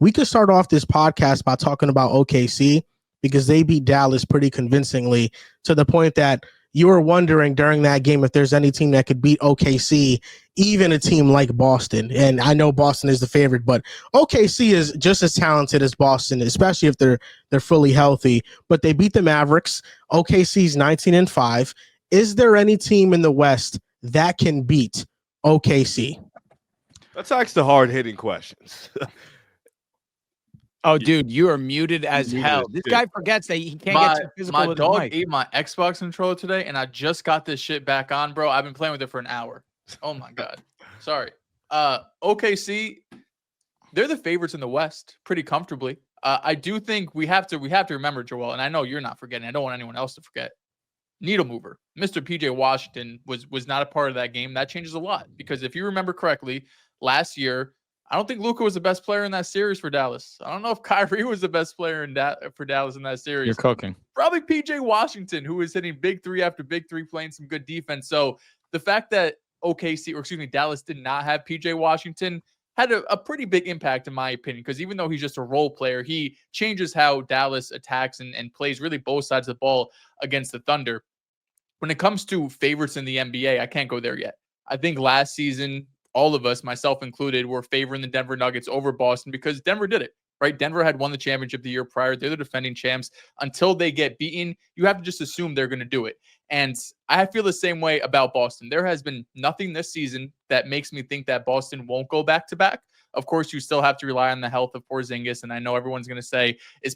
we could start off this podcast by talking about OKC because they beat Dallas pretty convincingly to the point that you were wondering during that game if there's any team that could beat OKC, even a team like Boston. And I know Boston is the favorite, but OKC is just as talented as Boston, especially if they're fully healthy. But they beat the Mavericks. OKC's 19-5. Is there any team in the West that can beat OKC? Let's ask the hard-hitting questions. Oh, dude, you are muted as hell. This guy forgets that he can't get too physical with his mic. My dog ate my Xbox controller today, and I just got this shit back on, bro. I've been playing with it for an hour. Oh, my God. Sorry. OKC, they're the favorites in the West pretty comfortably. I do think we have to remember, Joel, and I know you're not forgetting. I don't want anyone else to forget. Needle mover. Mr. PJ Washington was not a part of that game. That changes a lot because if you remember correctly, last year, I don't think Luka was the best player in that series for Dallas. I don't know if Kyrie was the best player for Dallas in that series. You're cooking. Probably PJ Washington, who was hitting big three after big three, playing some good defense. So the fact that Dallas did not have PJ Washington had a pretty big impact in my opinion, because even though he's just a role player, he changes how Dallas attacks and plays really both sides of the ball against the Thunder. When it comes to favorites in the NBA, I can't go there yet. I think last season, all of us, myself included, were favoring the Denver Nuggets over Boston because Denver did it, right? Denver had won the championship the year prior. They're the defending champs. Until they get beaten, you have to just assume they're going to do it. And I feel the same way about Boston. There has been nothing this season that makes me think that Boston won't go back-to-back. Of course, you still have to rely on the health of Porzingis, and I know everyone's going to say, is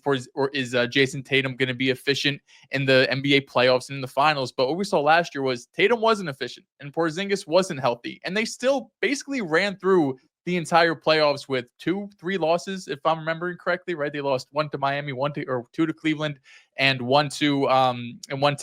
Jason Tatum going to be efficient in the NBA playoffs and in the finals? But what we saw last year was Tatum wasn't efficient, and Porzingis wasn't healthy, and they still basically ran through the entire playoffs with 2-3 losses, if I'm remembering correctly. Right? They lost one to Miami, two to Cleveland, and one to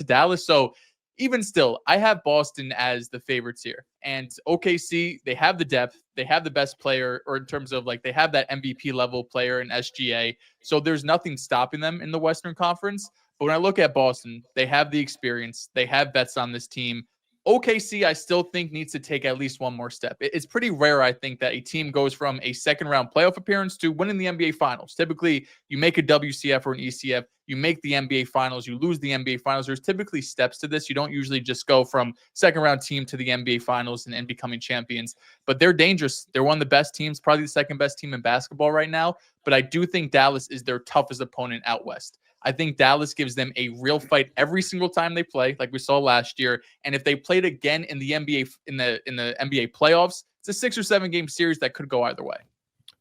Dallas. So even still, I have Boston as the favorites here. And OKC, they have the depth. They have the best player, or in terms of they have that MVP level player in SGA. So there's nothing stopping them in the Western Conference. But when I look at Boston, they have the experience. They have vets on this team. OKC, I still think, needs to take at least one more step. It's pretty rare, I think, that a team goes from a second-round playoff appearance to winning the NBA Finals. Typically, you make a WCF or an ECF, you make the NBA Finals, you lose the NBA Finals. There's typically steps to this. You don't usually just go from second-round team to the NBA Finals and becoming champions. But they're dangerous. They're one of the best teams, probably the second-best team in basketball right now. But I do think Dallas is their toughest opponent out west. I think Dallas gives them a real fight every single time they play, like we saw last year. And if they played again in the NBA in the NBA playoffs, it's a 6 or 7 game series that could go either way.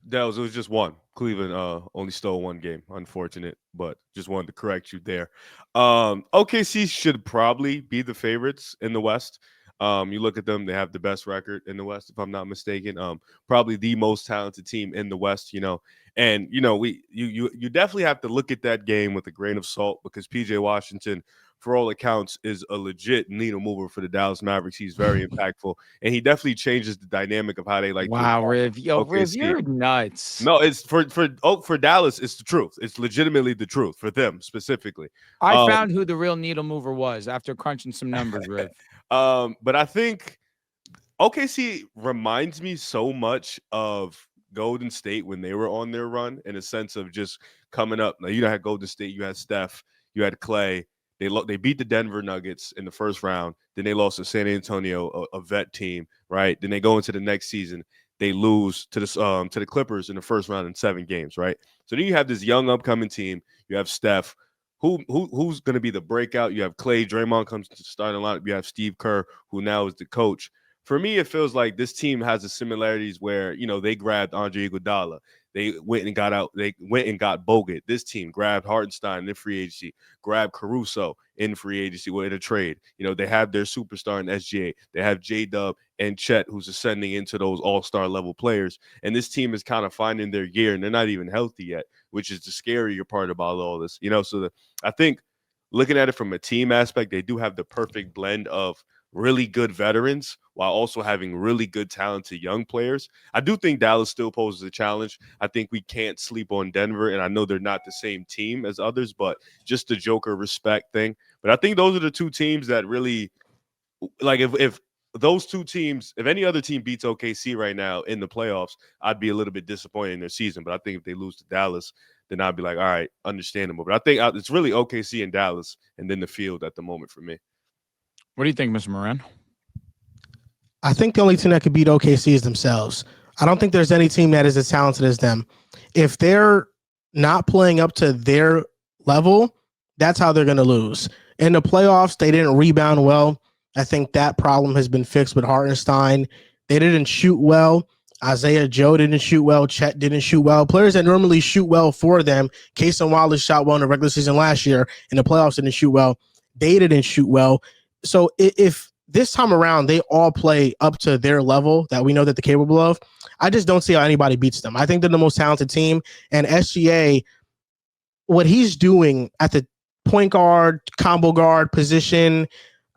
Dells, it was just one. Cleveland only stole one game. Unfortunate, but just wanted to correct you there. OKC should probably be the favorites in the West. You look at them; they have the best record in the West, if I'm not mistaken. Probably the most talented team in the West. And you definitely have to look at that game with a grain of salt because PJ Washington, for all accounts, is a legit needle mover for the Dallas Mavericks. He's very impactful, and he definitely changes the dynamic of how they like. Wow, Riv, Riv, you're nuts. No, it's for Dallas. It's the truth. It's legitimately the truth for them specifically. I found who the real needle mover was after crunching some numbers, Riv. But I think OKC reminds me so much of Golden State when they were on their run, in a sense of just coming up. Now, you had Golden State, you had Steph, you had Clay. They beat the Denver Nuggets in the first round. Then they lost to San Antonio, a vet team, right? Then they go into the next season. They lose to the Clippers in the first round in 7 games, right? So then you have this young upcoming team. You have Steph. Who's going to be the breakout? You have Clay. Draymond comes to start a lot. You have Steve Kerr, who now is the coach. For me, it feels like this team has the similarities where, they grabbed Andre Iguodala. They went and got Bogut. This team grabbed Hartenstein in free agency, grabbed Caruso in free agency in a trade. They have their superstar in SGA. They have J-Dub and Chet, who's ascending into those all-star level players. And this team is kind of finding their gear, and they're not even healthy yet, which is the scarier part about all this. I think looking at it from a team aspect, they do have the perfect blend of really good veterans while also having really good talented young players. I do think Dallas still poses a challenge. I think we can't sleep on Denver, and I know they're not the same team as others, but just the Joker respect thing. But I think those are the two teams that really, like, if those two teams, if any other team beats OKC right now in the playoffs, I'd be a little bit disappointed in their season. But I think if they lose to Dallas, then I'd be like, all right, understandable. But I think it's really OKC and Dallas and then the field at the moment for me. What do you think, Mr. Moran? I think the only team that could beat OKC is themselves. I don't think there's any team that is as talented as them. If they're not playing up to their level, that's how they're going to lose. In the playoffs, they didn't rebound well. I think that problem has been fixed with Hartenstein. They didn't shoot well. Isaiah Joe didn't shoot well. Chet didn't shoot well. Players that normally shoot well for them, Case and Wallace shot well in the regular season last year. In the playoffs, didn't shoot well. They didn't shoot well. So if this time around they all play up to their level that we know that they're capable of, I just don't see how anybody beats them. I think they're the most talented team. And SGA, what he's doing at the point guard, combo guard position,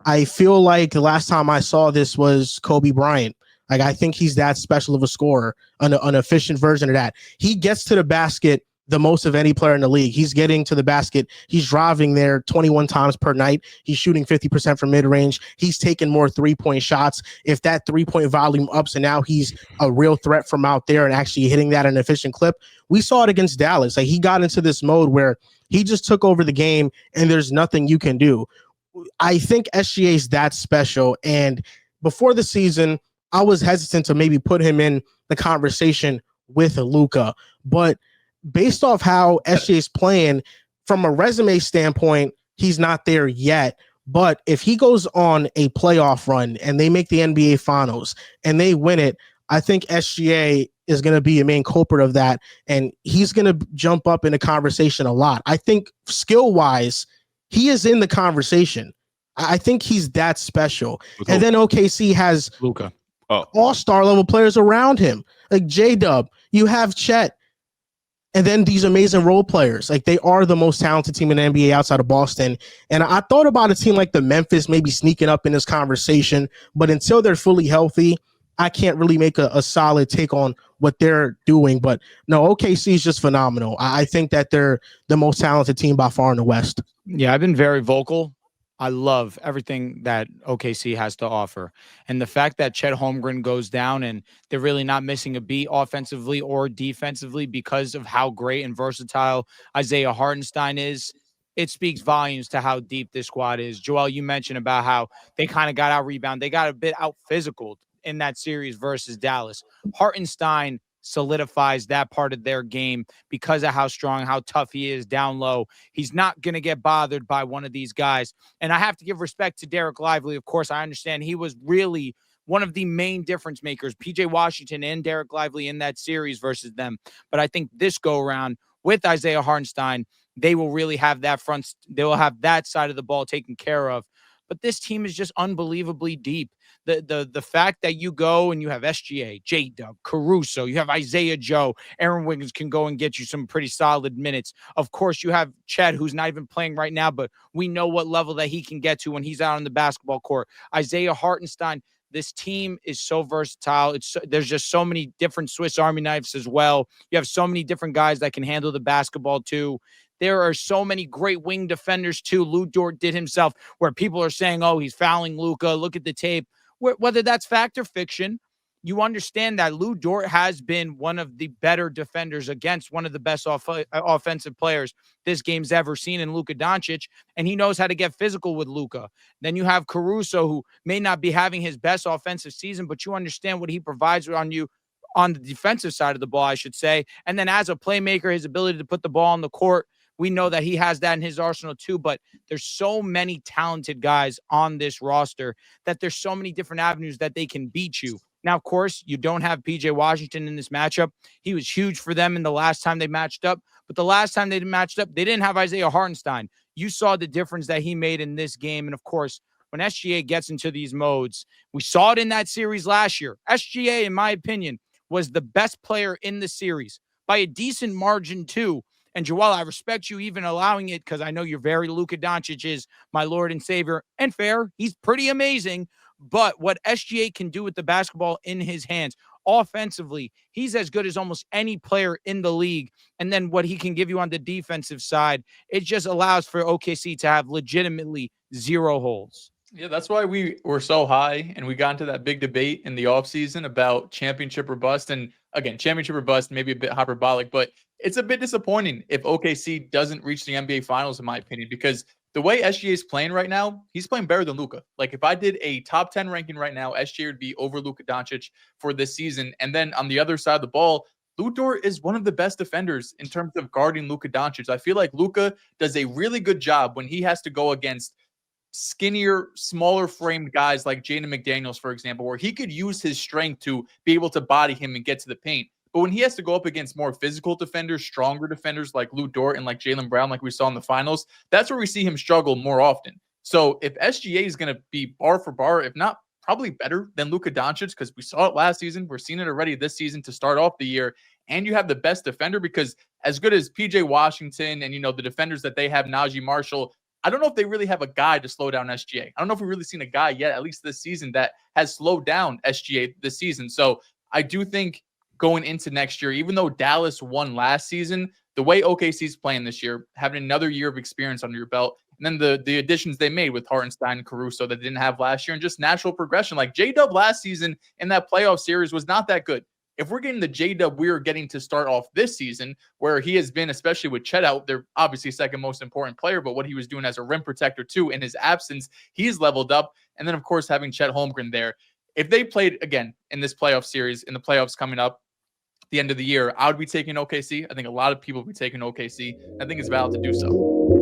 I feel like the last time I saw this was Kobe Bryant. Like, I think he's that special of a scorer, an efficient version of that. He gets to the basket the most of any player in the league. He's getting to the basket. He's driving there 21 times per night. He's shooting 50% from mid-range. He's taking more three-point shots. If that three-point volume ups and now he's a real threat from out there and actually hitting that at an efficient clip, we saw it against Dallas. Like, he got into this mode where he just took over the game and there's nothing you can do. I think SGA is that special. And before the season, I was hesitant to maybe put him in the conversation with Luka, but based off how SGA is playing from a resume standpoint, he's not there yet. But if he goes on a playoff run and they make the NBA finals and they win it, I think SGA is going to be a main culprit of that. And he's going to jump up in the conversation a lot. I think skill wise, he is in the conversation. I think he's that special. And then OKC has Luka, all-star level players around him, like J-Dub. You have Chet. And then these amazing role players, like they are the most talented team in the NBA outside of Boston. And I thought about a team like the Memphis maybe sneaking up in this conversation, but until they're fully healthy, I can't really make a solid take on what they're doing. But no, OKC is just phenomenal. I think that they're the most talented team by far in the West. Yeah, I've been very vocal. I love everything that OKC has to offer. And the fact that Chet Holmgren goes down and they're really not missing a beat offensively or defensively because of how great and versatile Isaiah Hartenstein is, it speaks volumes to how deep this squad is. Joel, you mentioned about how they kind of got out rebound. They got a bit out physical in that series versus Dallas. Hartenstein solidifies that part of their game because of how strong, how tough he is down low. He's not going to get bothered by one of these guys. And I have to give respect to Derek Lively. Of course, I understand he was really one of the main difference makers, PJ Washington and Derek Lively in that series versus them. But I think this go around with Isaiah Hartenstein, they will really have that front. They will have that side of the ball taken care of. But this team is just unbelievably deep. The fact that you go and you have SGA, J-Dub, Caruso, you have Isaiah Joe, Aaron Wiggins can go and get you some pretty solid minutes. Of course, you have Chet, who's not even playing right now, but we know what level that he can get to when he's out on the basketball court. Isaiah Hartenstein, this team is so versatile. There's just so many different Swiss Army knives as well. You have so many different guys that can handle the basketball too. There are so many great wing defenders too. Lou Dort did himself, where people are saying, oh, he's fouling Luka. Look at the tape. Whether that's fact or fiction, you understand that Lou Dort has been one of the better defenders against one of the best offensive players this game's ever seen in Luka Doncic, and he knows how to get physical with Luka. Then you have Caruso, who may not be having his best offensive season, but you understand what he provides on you on the defensive side of the ball, I should say. And then as a playmaker, his ability to put the ball on the court, we know that he has that in his arsenal too, but there's so many talented guys on this roster that there's so many different avenues that they can beat you. Now, of course, you don't have PJ Washington in this matchup. He was huge for them in the last time they matched up, but the last time they matched up, they didn't have Isaiah Hartenstein. You saw the difference that he made in this game. And of course, when SGA gets into these modes, we saw it in that series last year. SGA, in my opinion, was the best player in the series by a decent margin too. And Joel, I respect you even allowing it because I know you're very Luka Doncic is my Lord and Savior. And fair, he's pretty amazing. But what SGA can do with the basketball in his hands, offensively, he's as good as almost any player in the league. And then what he can give you on the defensive side, it just allows for OKC to have legitimately zero holes. Yeah, that's why we were so high and we got into that big debate in the offseason about championship or bust. And again, championship or bust, maybe a bit hyperbolic, but it's a bit disappointing if OKC doesn't reach the NBA finals, in my opinion, because the way SGA is playing right now, he's playing better than Luka. Like if I did a top 10 ranking right now, SGA would be over Luka Doncic for this season. And then on the other side of the ball, Ludor is one of the best defenders in terms of guarding Luka Doncic. I feel like Luka does a really good job when he has to go against skinnier, smaller framed guys like Jaden McDaniels, for example, where he could use his strength to be able to body him and get to the paint. But when he has to go up against more physical defenders, stronger defenders like Lou Dort and like Jaylen Brown, like we saw in the finals, that's where we see him struggle more often. So if SGA is going to be bar for bar, if not probably better than Luka Doncic, because we saw it last season, we're seeing it already this season to start off the year, and you have the best defender, because as good as PJ Washington and, the defenders that they have, Najee Marshall, I don't know if they really have a guy to slow down SGA. I don't know if we've really seen a guy yet, at least this season, that has slowed down SGA this season. So I do think going into next year, even though Dallas won last season, the way OKC's playing this year, having another year of experience under your belt, and then the additions they made with Hartenstein and Caruso that they didn't have last year, and just natural progression. Like J-Dub last season in that playoff series was not that good. If we're getting the J-Dub we're getting to start off this season, where he has been, especially with Chet out, they're obviously second most important player, but what he was doing as a rim protector too, in his absence, he's leveled up. And then, of course, having Chet Holmgren there. If they played again in this playoff series, in the playoffs coming up at the end of the year, I would be taking OKC. I think a lot of people would be taking OKC. I think it's valid to do so.